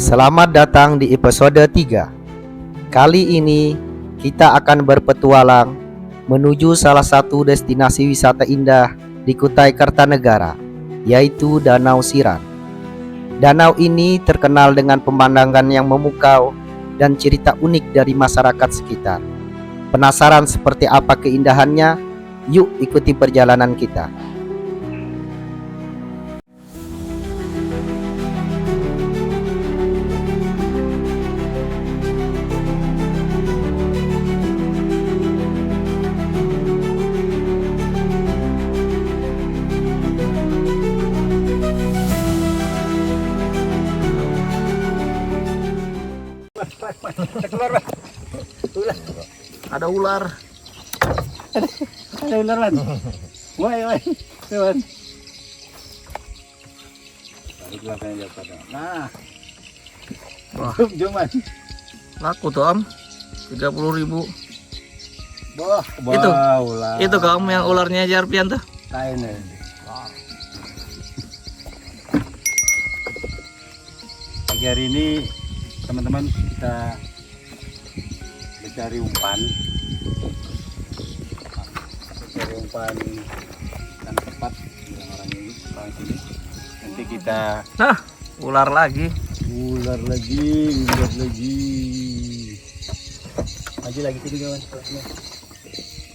Selamat datang di episode 3. Kali ini kita akan berpetualang menuju salah satu destinasi wisata indah di Kutai Kartanegara, yaitu Danau Siran. Danau ini terkenal dengan pemandangan yang memukau dan cerita unik dari masyarakat sekitar. Penasaran seperti apa keindahannya? Yuk ikuti perjalanan kita. Ada ular. Ada ular, Man. Woi. Man. Tarik belakangnya pada. Nah. Wah, Jom, Man. laku tuh Om. 30.000. Wah, ular. Itu kamu yang ularnya Jarpian tuh. Lain ya. Pagi hari ini teman-teman kita mencari umpan yang tepat dengan orang sini. Nanti kita Nah, ular lagi. ular lagi. Maju lagi sini kawan.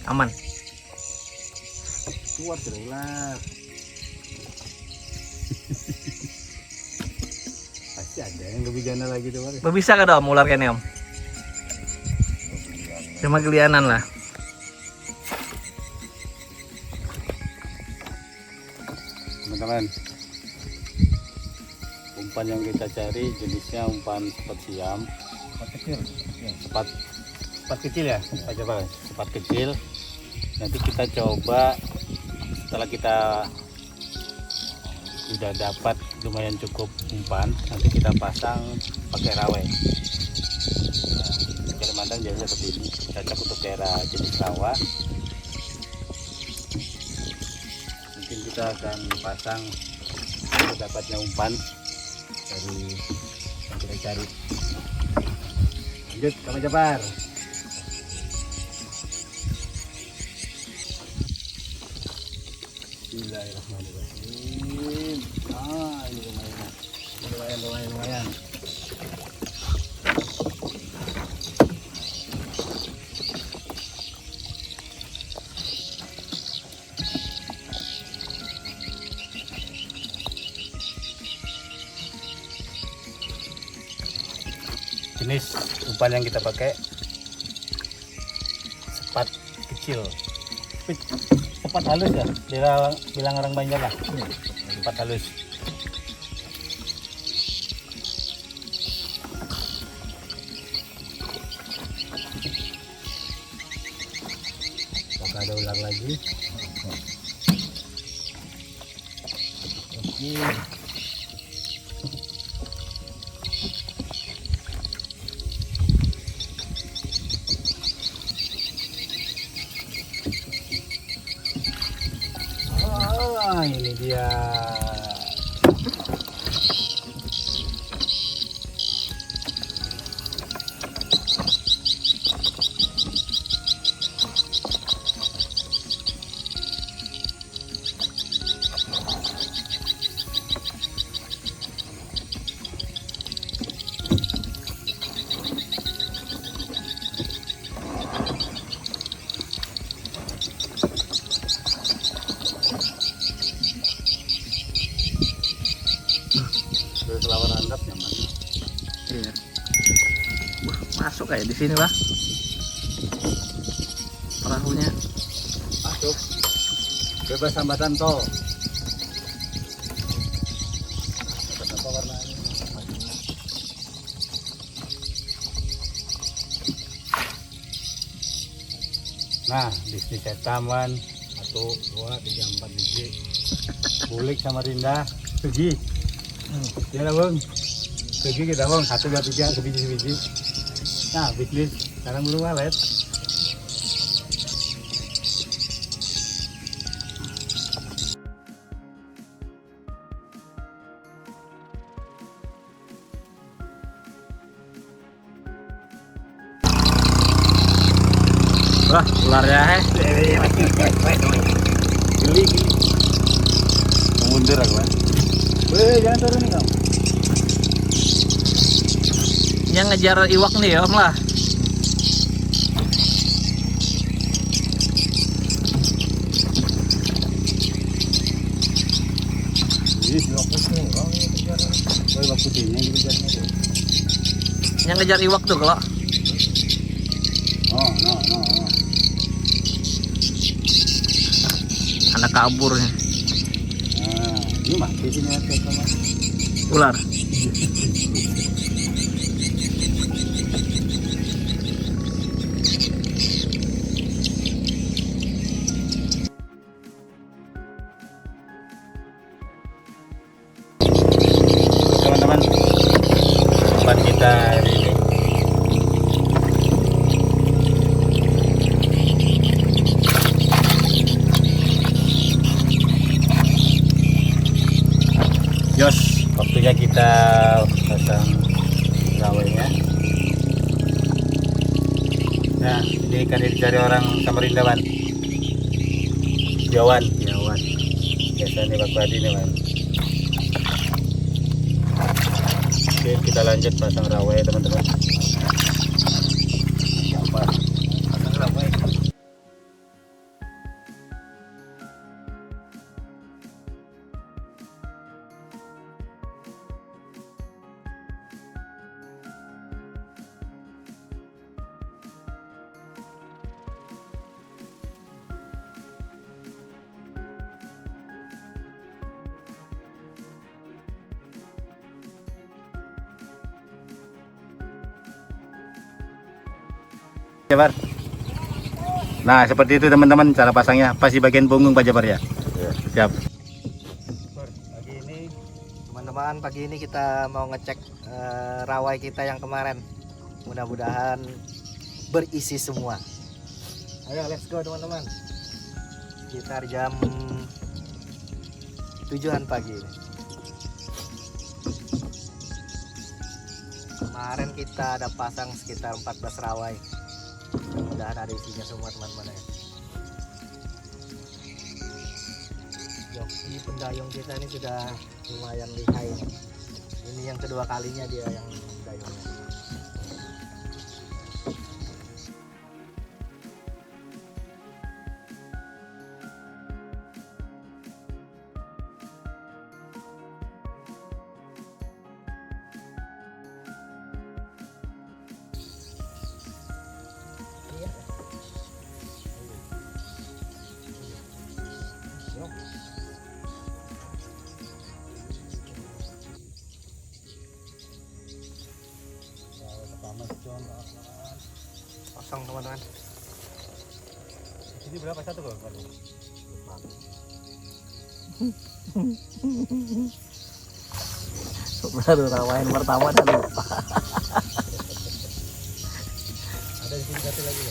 Aman. Keluar sudah ular. Pasti ada yang lebih gana lagi tuh. Bisa gak Om ular kene Om? Cuma gelianan lah. Teman-teman, umpan yang kita cari jenisnya umpan sepat siam. Sepat kecil. Sepat kecil ya, Pak Jabal. Sepat kecil. Nanti kita coba setelah kita sudah dapat lumayan cukup umpan, nanti kita pasang pakai rawe. Nah, Kalimantan biasa seperti ini, cocok untuk daerah jenis rawa. Mungkin kita akan pasang untuk dapatnya umpan dari yang kita cari. Lanjut, Kamu Jabar. Bismillahirrahmanirrahim. Ah, ini lumayan. Jenis umpan yang kita pakai sepat kecil, sepat halus ya, bilang orang Banjar lah, sepat halus. Apakah ada ular lagi? Oke. Ini dia. Lawan handap nyaman. Iya. Masuk kayak di sini lah. Perahunya. Masuk. Bebas hambatan tol. Dapat apa warnanya? Nah, bisnis taman 1, 2, 3, 4 biji. Bulik sama Rinda pergi. Ya lah Bang. Pergi kita Bang, 1, 2, 3 sebiji. Nah, bisnis sekarang belum walet. Wah, ularnya Geli. Mundur aku kan. Weh, jangan turun nih kamu. yang ngejar iwak nih ya Om lah. Ih, lokus nih, orang ini kejar. Woi, waktu ini dikejar. Yang ngejar iwak tuh kalau Oh, no. anak kabur nih. Nah, ini mati sini ya, sama. Ular. Teman-teman, tempat kita hari ini. Yos, waktunya kita pasang rawainya. Nah, ini ikan yang dicari orang Samarinda, Wan. Jawan. Biasanya Pak Badi nih, Wan. Oke, kita lanjut pasang rawai, teman-teman. Pasang rawai. Jabar. Nah, seperti itu teman-teman cara pasangnya. Pas di bagian punggung Pak Jabar ya. Siap. Pagi ini teman-teman, pagi ini kita mau ngecek rawai kita yang kemarin. Mudah-mudahan berisi semua. Ayo let's go teman-teman. Sekitar jam 7-an pagi ini. Kemarin kita ada pasang sekitar 14 rawai. Mudah-mudahan ada isinya semua teman-teman ya. Joki pendayung kita ini sudah lumayan lihai. Ini yang kedua kalinya dia yang dayungnya. Kosong teman-teman. Ini berapa satu kok? Baru rawain pertama dan lupa. Ada di sini satu lagi.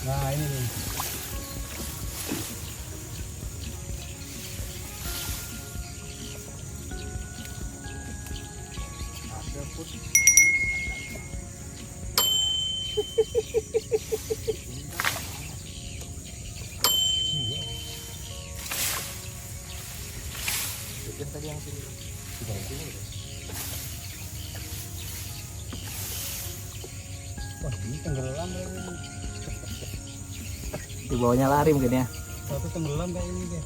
Nah, ini nih. Yang tadi yang sini. Wah, ini tenggelam ini. Di bawahnya lari mungkin ya. Satu tenggelam kayak ini deh.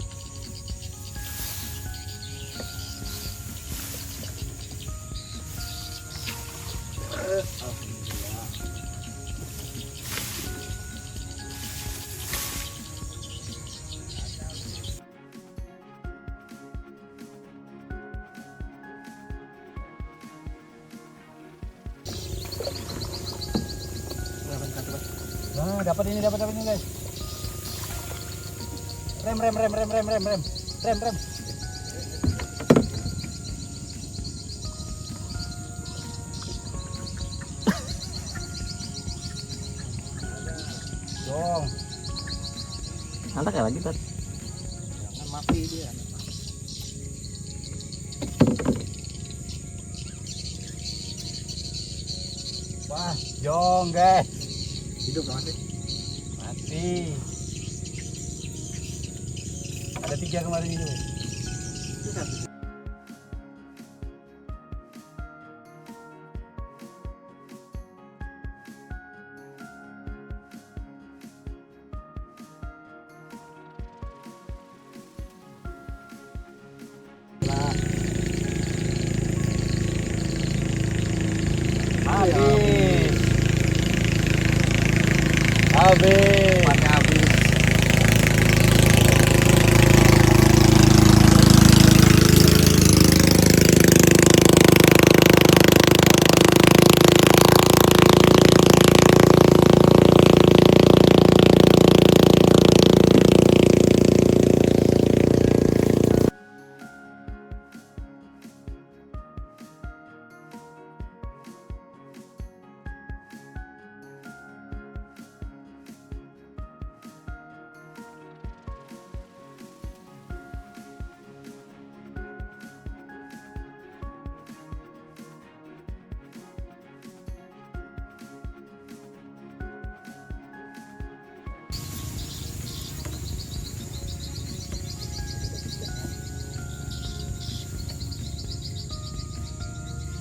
Nah, dapat ini guys. Rem. Dong. Nanti kayak lagi tadi. Jangan api dia. Wah, jong guys. Hidup nggak masih? Mati. Ada 3 kemarin itu. Itu satu. Habis. Habis. Umpannya habis.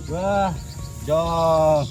Wah, jong.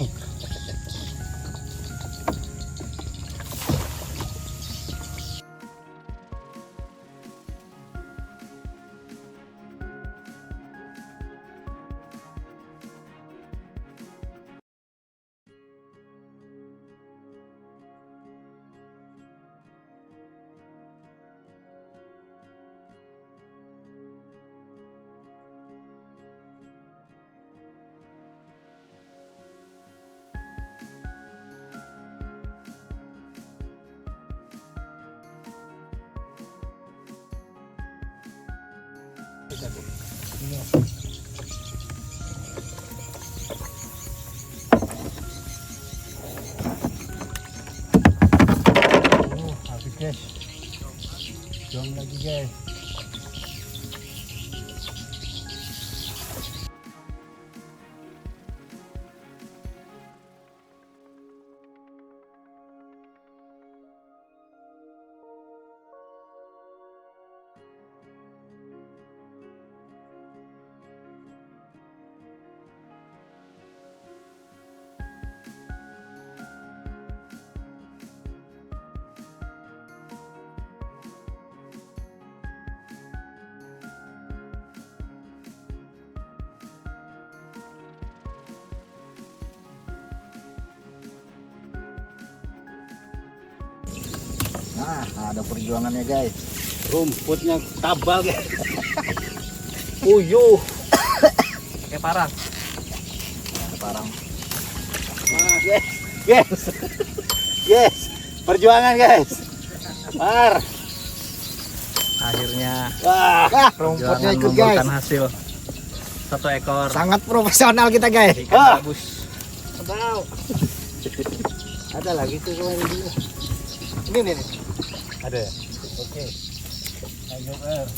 Habis guys. Jong lagi guys. Nah, ada perjuangannya guys. Rumputnya tabal guys. Puyuh. Kayak parang. Parang. Nah, guys. Guys. Guys. Perjuangan guys. Par. Akhirnya Wah. rumputnya ikut membuahkan guys. Hasil 1 ekor Sangat profesional kita guys. Ah. ikan gabus. Tahu. Ada lagi tuh kemarin dulu. Ini nih. Ada ya? Oke. Lanjut er.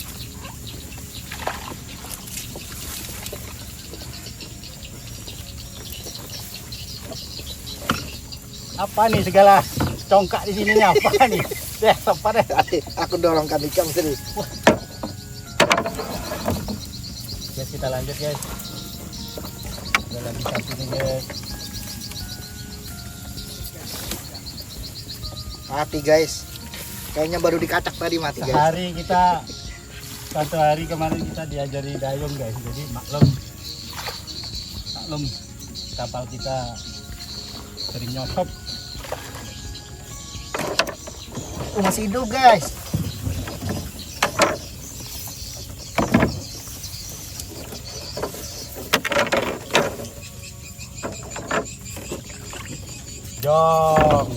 Apa nih segala congkak di sini nih, apa nih? Deh, apa deh? Aku dorongkan ikan serius. Guys, kita lanjut guys. Udah lagi satu nih guys. Mati guys. Kayaknya baru dikacak tadi mati guys. Sehari kita, 1 hari kemarin kita diajari dayung guys. Jadi maklum kapal kita sering nyosop. Masih hidup guys. Jong.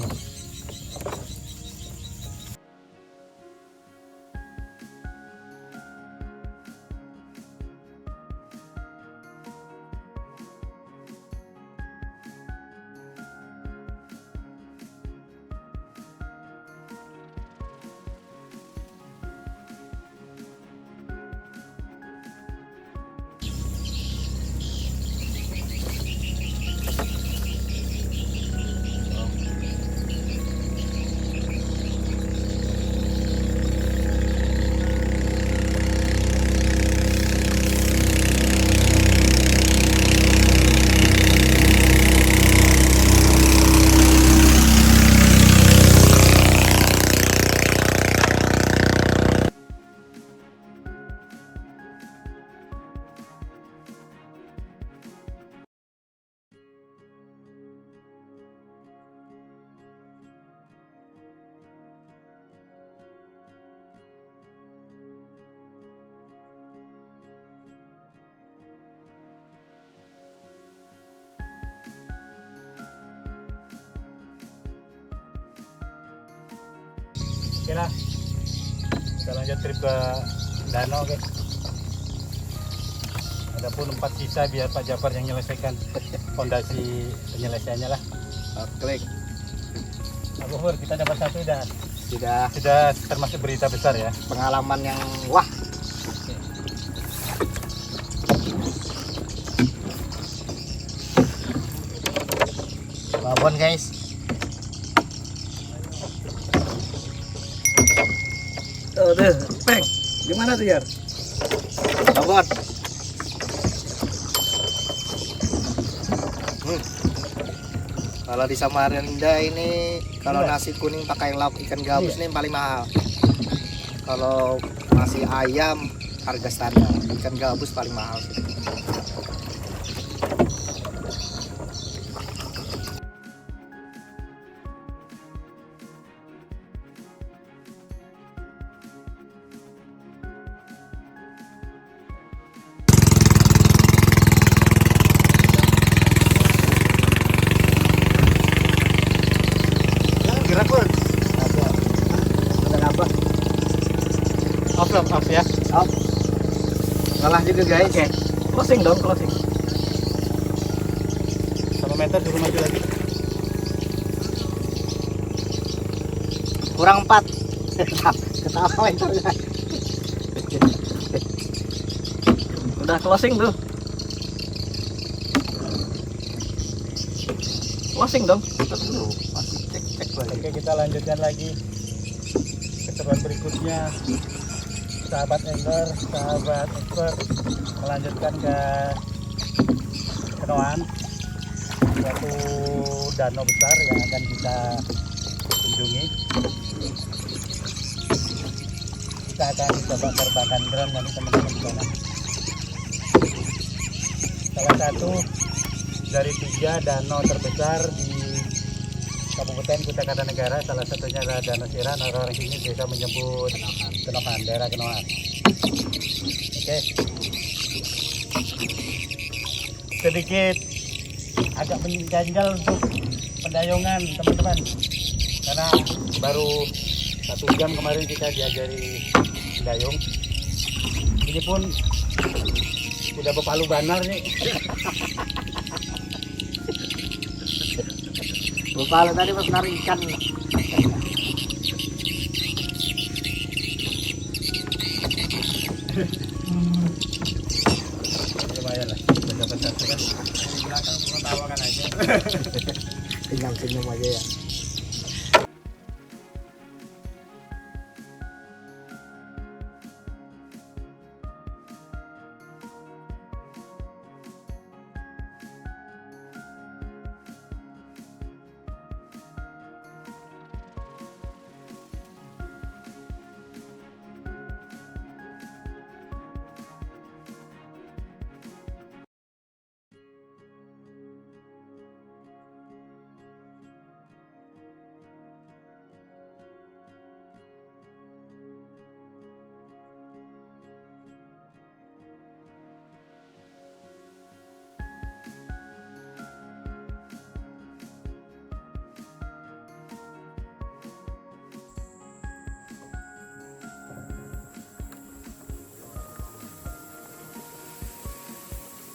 Oke lah, kita lanjut trip ke danau, oke. Adapun 4 sisa biar Pak Jafar yang menyelesaikan fondasi penyelesaiannya lah. Klik. Pak Bohor, kita dapat satu dan Sudah termasuk berita besar ya. pengalaman yang wah. Babon guys. Tuh, Peng. Gimana tuh, Yar? Babon. Kalau di Samarinda ini kalau nasi kuning pakai lauk ikan gabus ini yang paling mahal. Kalau nasi ayam harga standar, ikan gabus paling mahal sih. Gerak, Pur. Udah nambah. Off ya. Up. Kalah juga, guys. Oke. Closing dong, closing. 1 meter suruh maju lagi. Kurang 4. Ketawa mentornya. Udah closing tuh. Closing dong. Dulu masih cek lagi. Oke, kita lanjutkan lagi keseruan berikutnya. Sahabat angler, sahabat expert, melanjutkan ke Kenoan, suatu danau besar yang akan kita kunjungi. Kita akan coba terbangkan drone nanti teman-teman di sana. Salah satu dari 3 danau terbesar di Kabupaten Kutai Kartanegara, salah satunya adalah Danau Siran. Orang-orang sini biasa menyebut Kenohan, daerah Kenohan. Oke. Sedikit agak mengganjal untuk pendayungan teman-teman, karena baru 1 jam kemarin kita diajari mendayung. Ini pun sudah berpalu banar nih. Lupa tadi pas narik ikan. Lumayan lah, sudah dapat satu kan. Di belakang cuma tawakan aja. Tinggal senyum aja ya.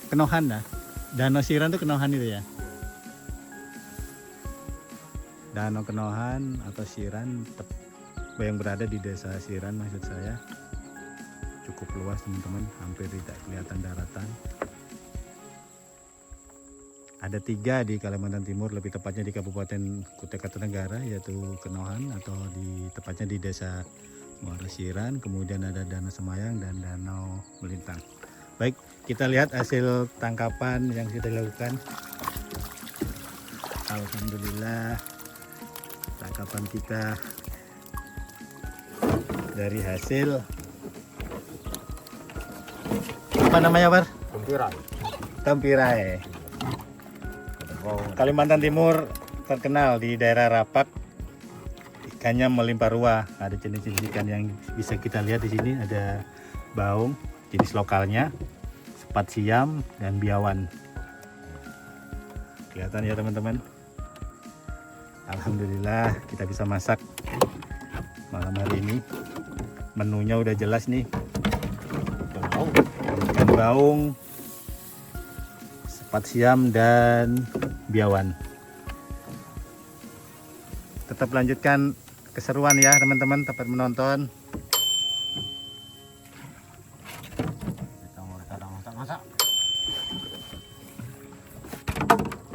Kenohan lah. Danau Siran itu Kenohan itu ya. Danau Kenohan atau Siran yang berada di desa Siran maksud saya. Cukup luas teman-teman, hampir tidak kelihatan daratan. Ada 3 di Kalimantan Timur, lebih tepatnya di Kabupaten Kutai Kartanegara, yaitu Kenohan atau tepatnya di desa Muara Siran. Kemudian ada Danau Semayang dan Danau Melintang. Baik, kita lihat hasil tangkapan yang sudah dilakukan. Alhamdulillah, tangkapan kita dari hasil apa namanya, Bar? Tempirai. Kalimantan Timur terkenal di daerah Rapak, ikannya melimpah ruah. Ada jenis-jenis ikan yang bisa kita lihat di sini, ada baung jenis lokalnya, sepat siam dan biawan. Kelihatan ya teman-teman. Alhamdulillah kita bisa masak malam hari ini. Menunya udah jelas nih. Ikan baung, sepat siam dan biawan. Tetap lanjutkan keseruan ya teman-teman, tetap menonton.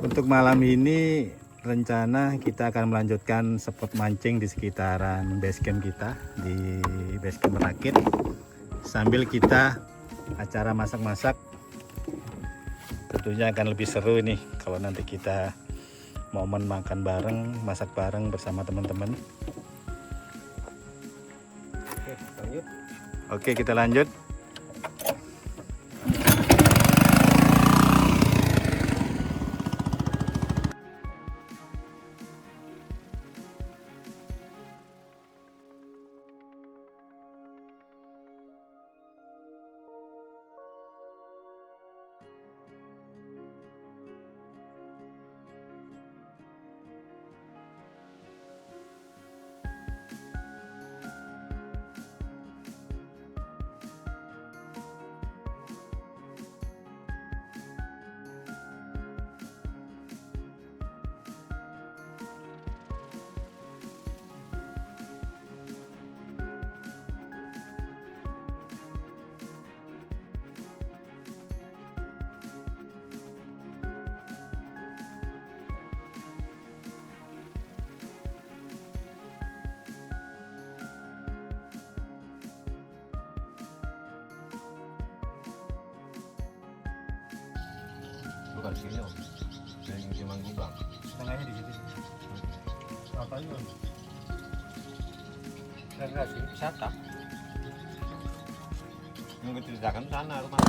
Untuk malam ini rencana kita akan melanjutkan spot mancing di sekitaran basecamp kita di basecamp Merakit, sambil kita acara masak-masak. Tentunya akan lebih seru ini kalau nanti kita momen makan bareng, masak bareng bersama teman-teman. Oke, kita lanjut. Bukan sini om, yang cuma gubang. Setengahnya di situ. Apa itu? Rekreasi wisata. Yang diceritakan sana rumah.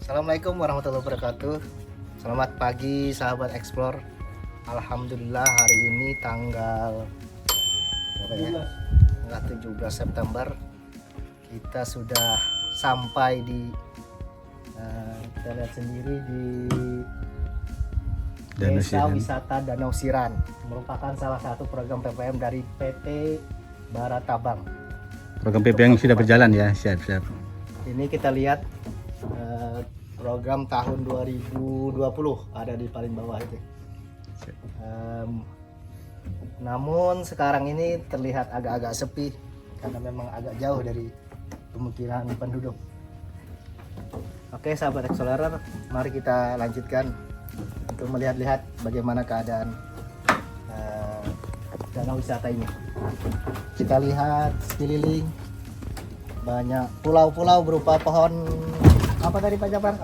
Assalamualaikum warahmatullahi wabarakatuh. Selamat pagi sahabat Explore. Alhamdulillah hari ini tanggal berapa ya? Tanggal 17 September kita sudah sampai di kita lihat sendiri di Desa Wisata Danau Siran, merupakan salah satu program PPM dari PT Baratabang. Program PPM yang sudah berjalan ya, siap-siap. Ini kita lihat program tahun 2020 ada di paling bawah itu. Namun sekarang ini terlihat agak-agak sepi karena memang agak jauh dari pemukiman penduduk. Oke sahabat Explorer, mari kita lanjutkan untuk melihat-lihat bagaimana keadaan danau wisata ini. Kita lihat sekeliling banyak pulau-pulau berupa pohon apa tadi Pak Jafar?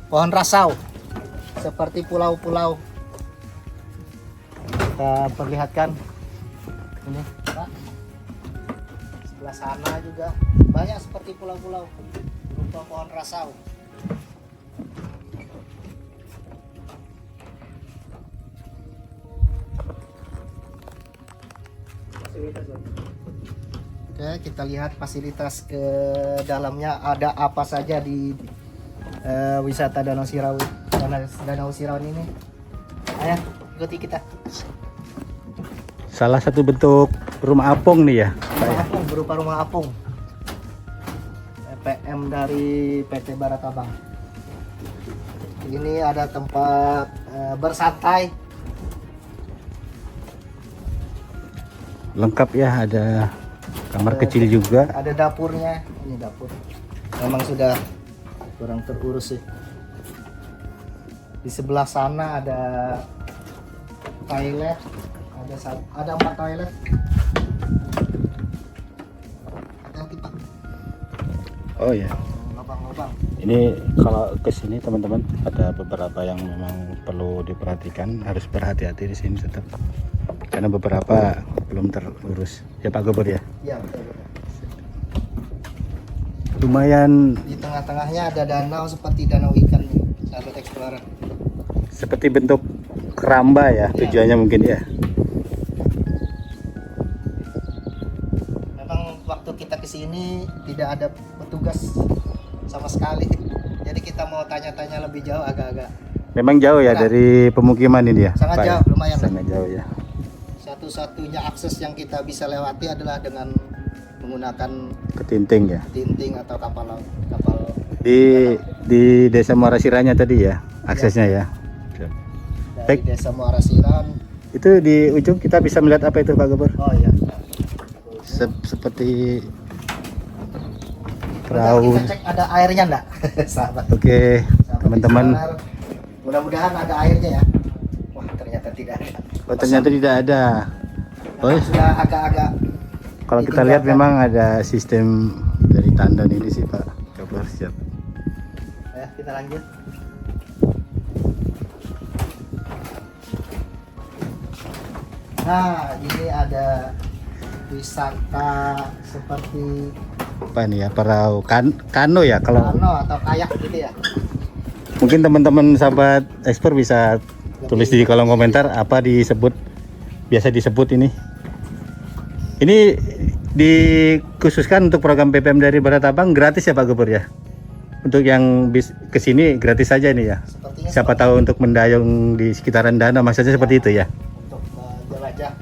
Pohon rasau seperti pulau-pulau. Kita perlihatkan ini Pak, sebelah sana juga banyak seperti pulau-pulau berupa pohon rasau. Oke, kita lihat fasilitas ke dalamnya ada apa saja di wisata Danau Sirawi. Danau Sirawan ini. Ayo, ikuti kita. Salah satu bentuk rumah apung nih ya, Pak ya. Rumah apung, berupa rumah apung. EPM dari PT Baratabang. Ini ada tempat bersantai. Lengkap ya, ada kamar kecil juga. Ada dapurnya. Ini dapur. Memang sudah kurang terurus sih. Di sebelah sana ada toilet. Ada 4 toilet. Hati-hati, Pak. Oh ya. Lubang-lubang. Ini kalau ke sini teman-teman ada beberapa yang memang perlu diperhatikan, harus berhati-hati di sini tetap. Karena beberapa belum terurus. Ya Pak Gubernur ya. Iya, betul. Lumayan Di tengah-tengahnya ada danau seperti danau ikan nih, sahabat explorer. seperti bentuk keramba ya, tujuannya mungkin ya. Memang waktu kita kesini tidak ada petugas sama sekali. Jadi kita mau tanya-tanya lebih jauh agak-agak. Memang jauh ya Nah. dari pemukiman ini ya. Sangat Pak, ya? jauh, lumayan. Sangat jauh ya. Satu-satunya akses yang kita bisa lewati adalah dengan menggunakan Ketinting ya. tinting atau kapal laut. Kapal Di Desa Muara Siranya tadi ya aksesnya ya. dari Baik. Desa Muara Siran. Itu di ujung kita bisa melihat apa itu Pak Gubernur? Oh iya. Seperti Bentar, perahu. kita cek ada airnya enggak? Sahabat. Oke, Sahabat teman-teman. explorer. Mudah-mudahan ada airnya ya. Wah, ternyata tidak ada. Oh, ternyata tidak ada. Oh, Memang sudah agak-agak kalau kita lihat memang ada sistem dari tandon ini sih Pak Gubernur, siap. ya, kita lanjut. Nah, ini ada wisata seperti Apa nih ya, perahu kano ya kalau kano atau kayak gitu ya. mungkin teman-teman sahabat ekspor bisa tulis di kolom komentar apa biasa disebut ini. Ini dikhususkan untuk program PPM dari Baratabang gratis ya Pak Gubernur ya. Untuk yang kesini gratis saja nih ya. Sepertinya Siapa tahu untuk mendayung di sekitaran danau maksudnya seperti itu ya. untuk jelajah.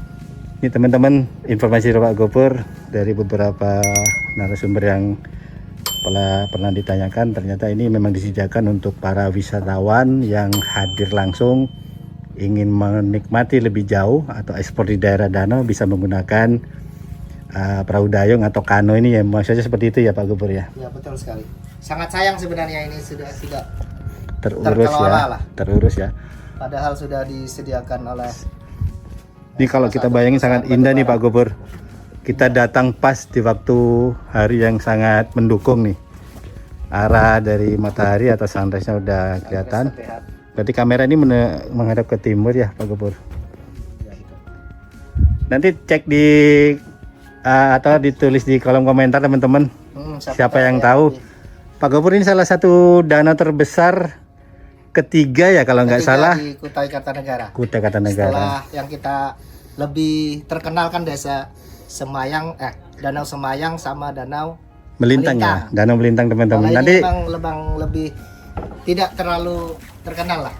Ini teman-teman informasi dari Pak Gubernur dari beberapa narasumber yang pernah ditanyakan, ternyata ini memang disediakan untuk para wisatawan yang hadir langsung ingin menikmati lebih jauh atau ekspor di daerah danau bisa menggunakan perahu dayung atau kano ini ya, maksudnya seperti itu ya Pak Gubernur ya. Ya, betul sekali. Sangat sayang sebenarnya ini sudah Terurus terkelola ya, lah. terurus ya. Padahal sudah disediakan oleh Ini kalau kita bayangin sangat indah nih Pak Gubernur. Kita datang pas di waktu hari yang sangat mendukung nih. Arah dari matahari atau sunrise-nya udah kelihatan. terlihat. Berarti kamera ini menghadap ke timur ya Pak Gubernur. Ya, betul. Nanti cek di atau ditulis di kolom komentar teman-teman. Siapa yang tahu? Pak Gubernur ini salah satu danau terbesar ketiga ya kalau nggak salah. Di Kutai Kartanegara. Kutai Kartanegara. Setelah yang kita lebih terkenal kan Semayang, Danau Semayang sama Danau Melintang ya, Danau Melintang teman-teman. Kalau Nanti ini memang lebang lebih tidak terlalu terkenal lah.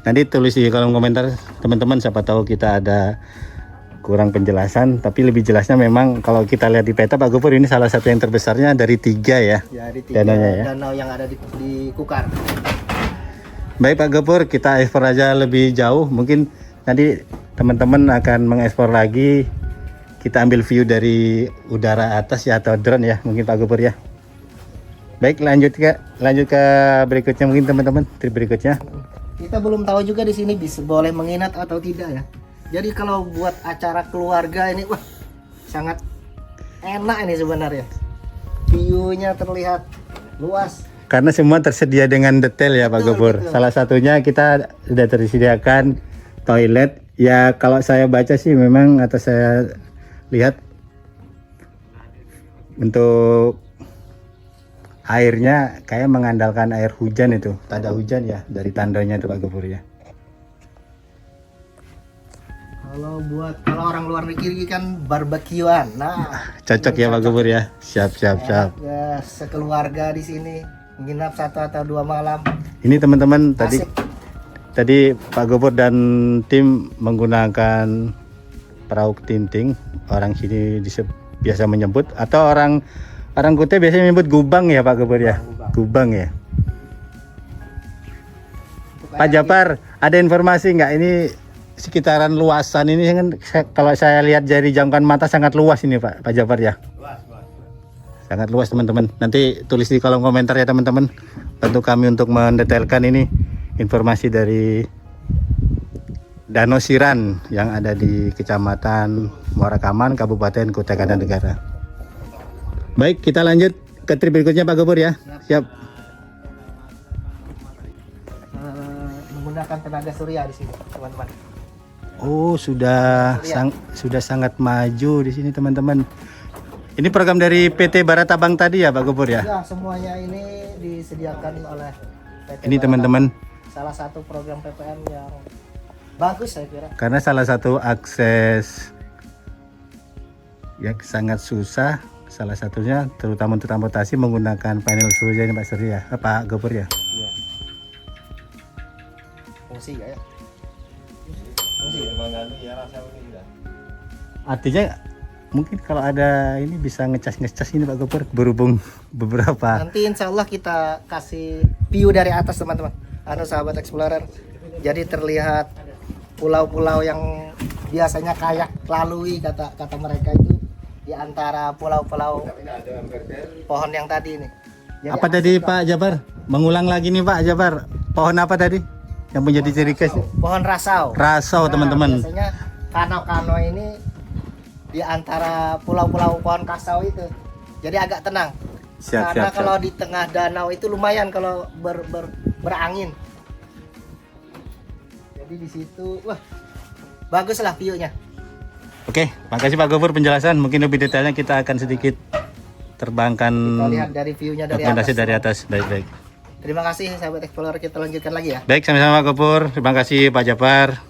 nanti tulis di kolom komentar teman-teman, siapa tahu kita ada kurang penjelasan, tapi lebih jelasnya memang kalau kita lihat di peta Pak Gubernur ini salah satu yang terbesarnya dari 3 ya. Jadi 3 Danaunya ya. danau yang ada di Kukar. Baik Pak Gubernur, kita ekspor aja lebih jauh. Mungkin nanti teman-teman akan mengekspor lagi. Kita ambil view dari udara atas ya atau drone ya, mungkin Pak Gubernur ya. Baik, lanjut ke berikutnya mungkin teman-teman, trip berikutnya. Kita belum tahu juga di sini bisa boleh menginap atau tidak ya. Jadi kalau buat acara keluarga ini wah sangat enak ini sebenarnya. View-nya terlihat luas. Karena semua tersedia dengan detail ya Pak Betul, Gubernur. betul. Salah satunya kita sudah tersediakan toilet. Ya kalau saya baca sih memang atau saya lihat untuk airnya kayak mengandalkan air hujan itu. Tada hujan ya dari tandanya itu Pak Gubernur ya. Kalau orang luar negeri kan barbekyuan. Nah, Cocok ya Pak Gubernur ya. Siap. ya, sekeluarga di sini menginap 1 atau 2 malam. Ini teman-teman tadi Asik. tadi Pak Gubernur dan tim menggunakan perahu tinting, orang sini biasa menyebut, atau orang Kutai biasanya menyebut gubang ya Pak Gubernur ya. Gubang ya. Pak Japar, ada informasi nggak ini sekitaran luasan ini kan kalau saya lihat dari jangkauan mata sangat luas ini Pak Japar ya. Sangat luas teman-teman. Nanti tulis di kolom komentar ya teman-teman. Bantu kami untuk mendetailkan ini informasi dari Danau Siran yang ada di Kecamatan Muara Kaman, Kabupaten Kutai Kartanegara. Baik, kita lanjut ke trip berikutnya Pak Gubernur ya. Siap. Menggunakan tenaga surya di sini, teman-teman. Oh, sudah sangat maju di sini teman-teman. Ini program dari PT Baratabang tadi ya Pak Gubernur ya. Ya, semuanya ini disediakan oleh PT Ini teman-teman, salah satu program PPM yang bagus saya kira. karena salah satu akses yang sangat susah, salah satunya terutama untuk transportasi menggunakan panel surya ini Pak Surya, Pak Gubernur ya. Iya. Fungsi ya. Artinya mungkin kalau ada ini bisa ngecas ini Pak Gubernur, berhubung beberapa. Nanti insya Allah kita kasih view dari atas teman-teman. Sahabat Explorer. Jadi terlihat pulau-pulau yang biasanya kayak lalui kata mereka itu di antara pulau-pulau pohon yang tadi ini. Jadi Apa tadi Pak Jabar? Mengulang lagi nih Pak Jabar. Pohon apa tadi yang menjadi ciri khas? Pohon rasau. Rasau teman-teman. Biasanya kano-kano ini di antara pulau-pulau pohon kasau itu. Jadi agak tenang. Karena kalau di tengah danau itu lumayan kalau berangin. Jadi di situ wah baguslah view-nya. Oke, makasih Pak Gubernur penjelasan. Mungkin lebih detailnya kita akan sedikit terbangkan Kita lihat dari view-nya dari dokumentasi atas. dari atas. Baik. Terima kasih sahabat Explorer, kita lanjutkan lagi ya. Baik, sama-sama Pak Gubernur. Terima kasih Pak Japar.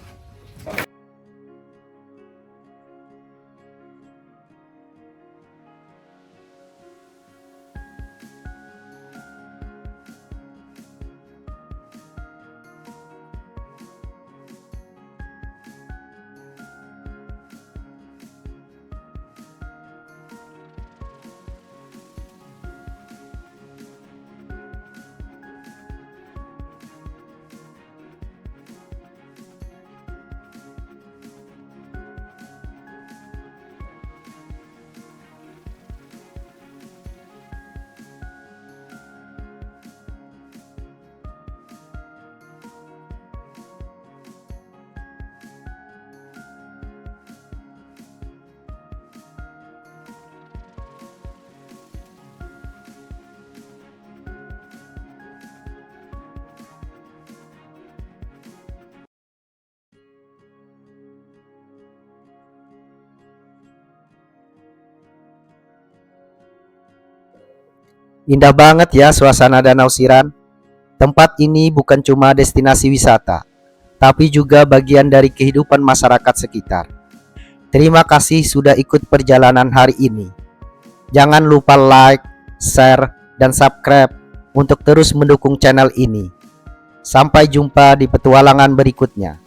Indah banget ya suasana Danau Siran. Tempat ini bukan cuma destinasi wisata, tapi juga bagian dari kehidupan masyarakat sekitar. Terima kasih sudah ikut perjalanan hari ini. Jangan lupa like, share, dan subscribe untuk terus mendukung channel ini. Sampai jumpa di petualangan berikutnya.